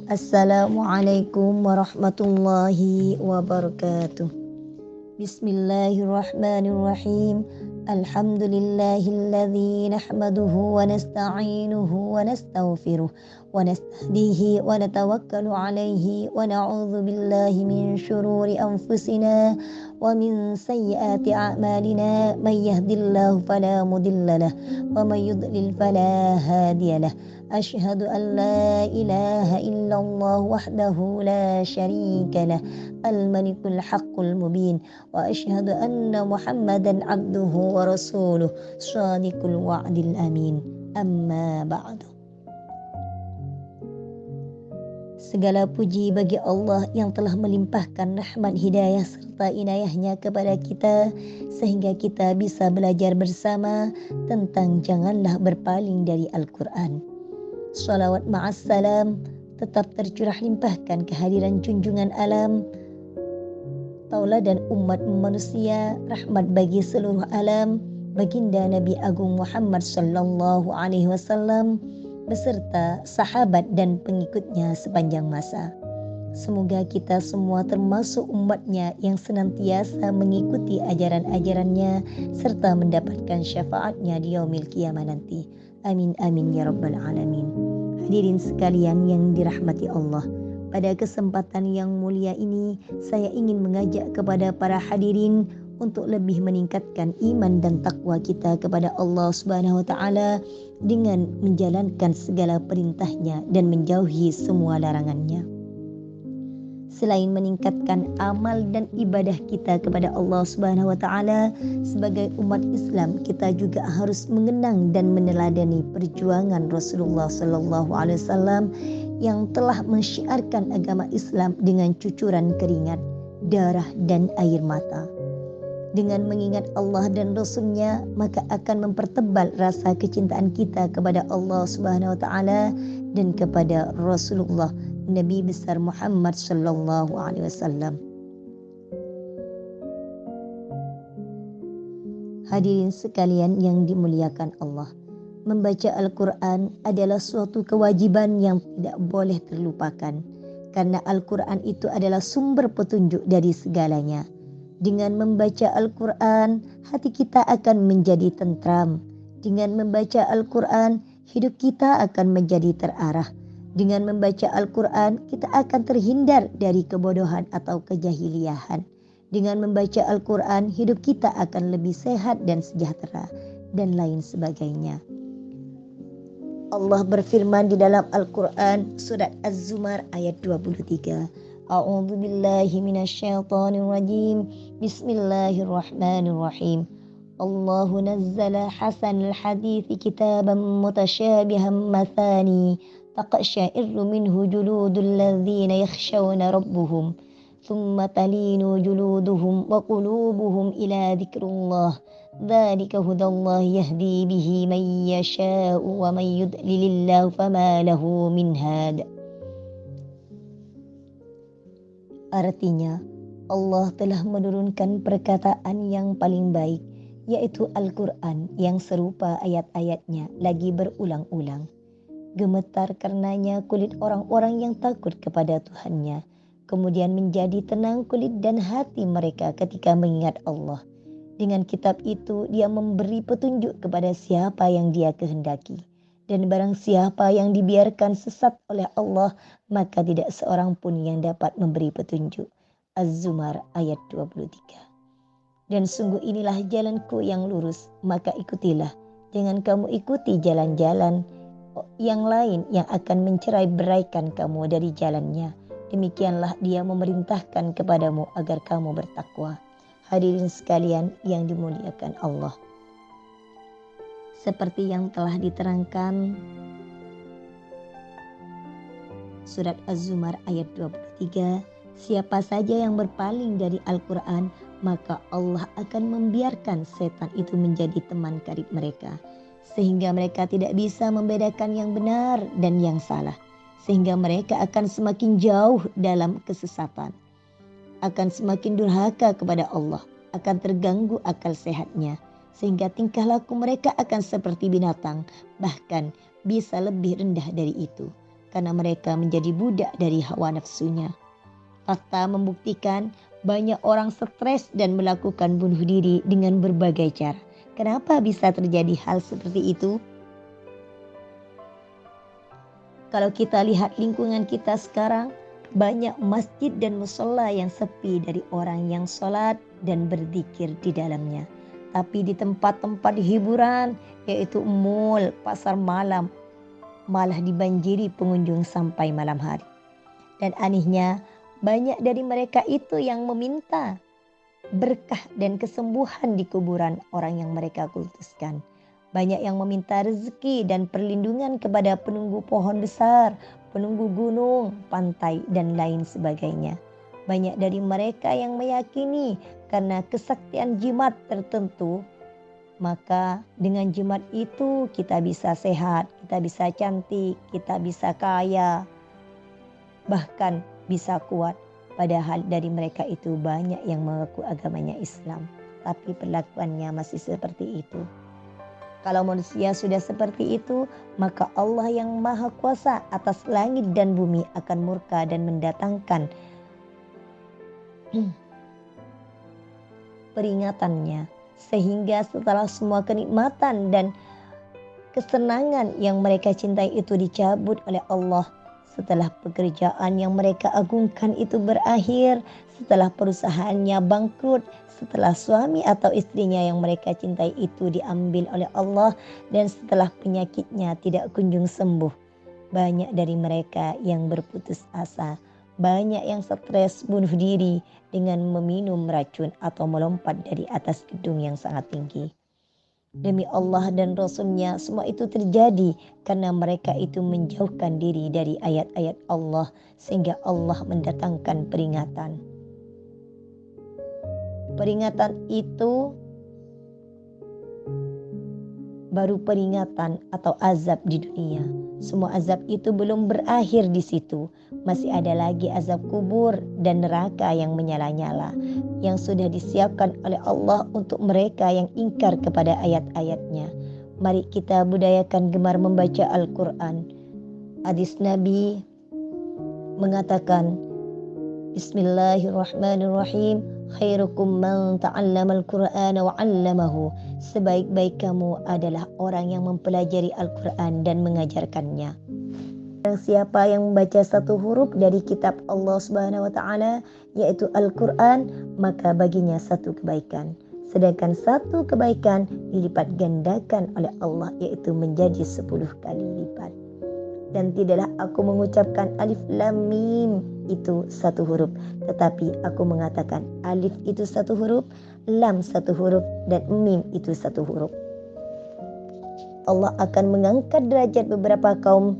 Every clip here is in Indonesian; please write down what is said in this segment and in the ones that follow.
Assalamualaikum warahmatullahi wabarakatuh. Bismillahirrahmanirrahim. Alhamdulillahilladzi nahmaduhu wa nasta'inuhu wa nastaghfiruh wa nastahdihi wa natawakkalu alaihi wa na'udzu billahi min syururi anfusina wa min sayyiati a'malina may yahdihillahu fala mudhillalah wa may yudlil fala hadiyalah. Asyhadu an la ilaha illallah wahdahu la syarikalah al-malikul haqqul mubin wa asyhadu anna Muhammadan abduhu wa rasuluh shadiqul wa'dil amin. Amma ba'du. Segala puji bagi Allah yang telah melimpahkan rahmat hidayah serta inayahnya kepada kita sehingga kita bisa belajar bersama tentang janganlah berpaling dari Al-Quran. Salawat ma'assalam tetap tercurah limpahkan kehadiran junjungan alam, tauladan umat manusia, rahmat bagi seluruh alam, baginda Nabi Agung Muhammad sallallahu alaihi wasallam beserta sahabat dan pengikutnya sepanjang masa. Semoga kita semua termasuk umatnya yang senantiasa mengikuti ajaran-ajarannya serta mendapatkan syafaatnya di yaumil qiyamah nanti. Amin amin ya rabbal alamin. Hadirin sekalian yang dirahmati Allah, pada kesempatan yang mulia ini saya ingin mengajak kepada para hadirin untuk lebih meningkatkan iman dan takwa kita kepada Allah Subhanahu wa taala dengan menjalankan segala perintahnya dan menjauhi semua larangannya. Selain meningkatkan amal dan ibadah kita kepada Allah Subhanahu wa taala, sebagai umat Islam kita juga harus mengenang dan meneladani perjuangan Rasulullah sallallahu alaihi wasallam yang telah mensyiarkan agama Islam dengan cucuran keringat, darah dan air mata. Dengan mengingat Allah dan Rasul-Nya, maka akan mempertebal rasa kecintaan kita kepada Allah Subhanahu wa taala dan kepada Rasulullah Nabi besar Muhammad sallallahu alaihi wasallam. Hadirin sekalian yang dimuliakan Allah, membaca Al-Quran adalah suatu kewajiban yang tidak boleh terlupakan, karena Al-Quran itu adalah sumber petunjuk dari segalanya. Dengan membaca Al-Quran, hati kita akan menjadi tentram. Dengan membaca Al-Quran, hidup kita akan menjadi terarah. Dengan membaca Al-Quran, kita akan terhindar dari kebodohan atau kejahiliahan. Dengan membaca Al-Quran, hidup kita akan lebih sehat dan sejahtera, dan lain sebagainya. Allah berfirman di dalam Al-Quran, surat Az-Zumar ayat 23. A'udzu billahi minasyaitonir rajim. Bismillahirrahmanirrahim. Allahu nazzala hasanal hadithi kitaban mutasyabihan mathani taqsya'irru minhu juludul ladzina yakhshawna rabbuhum thumma talinu juluduhum wa qulubuhum ila dzikrillah. Dzalika hudallah yahdi bihi man yasha'u wa man yudlilillahu fama lahu min had. Artinya, Allah telah menurunkan perkataan yang paling baik, yaitu Al-Quran yang serupa ayat-ayatnya lagi berulang-ulang. Gemetar karenanya kulit orang-orang yang takut kepada Tuhannya, kemudian menjadi tenang kulit dan hati mereka ketika mengingat Allah. Dengan kitab itu dia memberi petunjuk kepada siapa yang dia kehendaki. Dan barang siapa yang dibiarkan sesat oleh Allah, maka tidak seorang pun yang dapat memberi petunjuk. Az-Zumar ayat 23. Dan sungguh inilah jalanku yang lurus, maka ikutilah. Jangan kamu ikuti jalan-jalan yang lain yang akan mencerai-beraikan kamu dari jalannya. Demikianlah dia memerintahkan kepadamu agar kamu bertakwa. Hadirin sekalian yang dimuliakan Allah, seperti yang telah diterangkan surat Az-Zumar ayat 23, siapa saja yang berpaling dari Al-Quran, maka Allah akan membiarkan setan itu menjadi teman karib mereka, sehingga mereka tidak bisa membedakan yang benar dan yang salah, sehingga mereka akan semakin jauh dalam kesesatan, akan semakin durhaka kepada Allah, akan terganggu akal sehatnya, sehingga tingkah laku mereka akan seperti binatang, bahkan bisa lebih rendah dari itu. karena mereka menjadi budak dari hawa nafsunya. Fakta membuktikan banyak orang stres dan melakukan bunuh diri dengan berbagai cara. Kenapa bisa terjadi hal seperti itu? Kalau kita lihat lingkungan kita sekarang, banyak masjid dan musola yang sepi dari orang yang sholat dan berzikir di dalamnya. Tapi di tempat-tempat hiburan, yaitu mall, pasar malam, malah dibanjiri pengunjung sampai malam hari. Dan anehnya, banyak dari mereka itu yang meminta berkah dan kesembuhan di kuburan orang yang mereka kultuskan. Banyak yang meminta rezeki dan perlindungan kepada penunggu pohon besar, penunggu gunung, pantai, dan lain sebagainya. Banyak dari mereka yang meyakini karena kesaktian jimat tertentu, maka dengan jimat itu kita bisa sehat, kita bisa cantik, kita bisa kaya, bahkan bisa kuat. Padahal dari mereka itu banyak yang mengaku agamanya Islam, tapi perlakuannya masih seperti itu. Kalau manusia sudah seperti itu, maka Allah yang Maha Kuasa atas langit dan bumi akan murka dan mendatangkan peringatannya. Sehingga setelah semua kenikmatan dan kesenangan yang mereka cintai itu dicabut oleh Allah, setelah pekerjaan yang mereka agungkan itu berakhir, setelah perusahaannya bangkrut, setelah suami atau istrinya yang mereka cintai itu diambil oleh Allah, dan setelah penyakitnya tidak kunjung sembuh, banyak dari mereka yang berputus asa, banyak yang stres bunuh diri dengan meminum racun atau melompat dari atas gedung yang sangat tinggi. Demi Allah dan Rasul-Nya, semua itu terjadi karena mereka itu menjauhkan diri dari ayat-ayat Allah, sehingga Allah mendatangkan peringatan. Peringatan itu baru peringatan atau azab di dunia. Semua azab itu belum berakhir di situ. Masih ada lagi azab kubur dan neraka yang menyala-nyala, yang sudah disiapkan oleh Allah untuk mereka yang ingkar kepada ayat-ayatnya. Mari kita budayakan gemar membaca Al-Quran. Hadis Nabi mengatakan, Bismillahirrahmanirrahim, khairukum man ta'allama al-Qur'ana wa 'allamahu. Sebaik-baik kamu adalah orang yang mempelajari Al-Quran dan mengajarkannya. Siapa yang membaca satu huruf dari kitab Allah Subhanahu wa taala, yaitu Al-Quran, maka baginya satu kebaikan. Sedangkan satu kebaikan dilipat gandakan oleh Allah, yaitu menjadi 10 kali lipat. Dan tidaklah aku mengucapkan alif lam mim itu satu huruf, tetapi aku mengatakan alif itu satu huruf, lam satu huruf, dan mim itu satu huruf. Allah akan mengangkat derajat beberapa kaum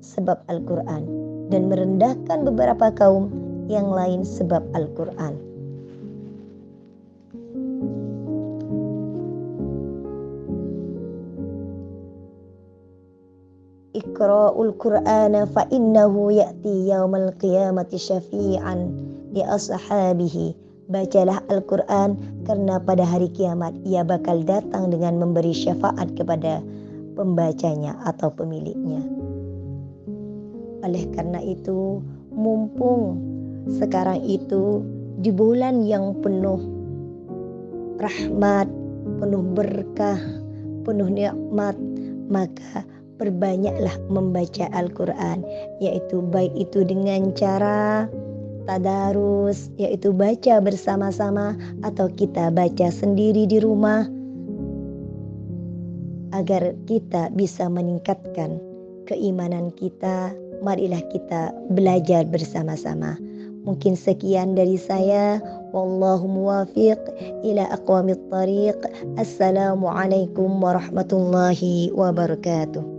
sebab Al-Quran, dan merendahkan beberapa kaum yang lain sebab Al-Quran. Iqra'ul Qur'ana fa innahu ya'ti yaumal qiyamati syafi'an li ashabihi. Bacalah Al-Quran karena pada hari kiamat ia bakal datang dengan memberi syafaat kepada pembacanya atau pemiliknya. Oleh karena itu, mumpung sekarang itu di bulan yang penuh rahmat, penuh berkah, penuh nikmat, maka perbanyaklah membaca Al-Quran, yaitu baik itu dengan cara tadarus, yaitu baca bersama-sama, atau kita baca sendiri di rumah, agar kita bisa meningkatkan keimanan kita. Marilah kita belajar bersama-sama. Mungkin sekian dari saya. Wallahu muwafiq ila aqwamit thariq. Assalamualaikum warahmatullahi wabarakatuh.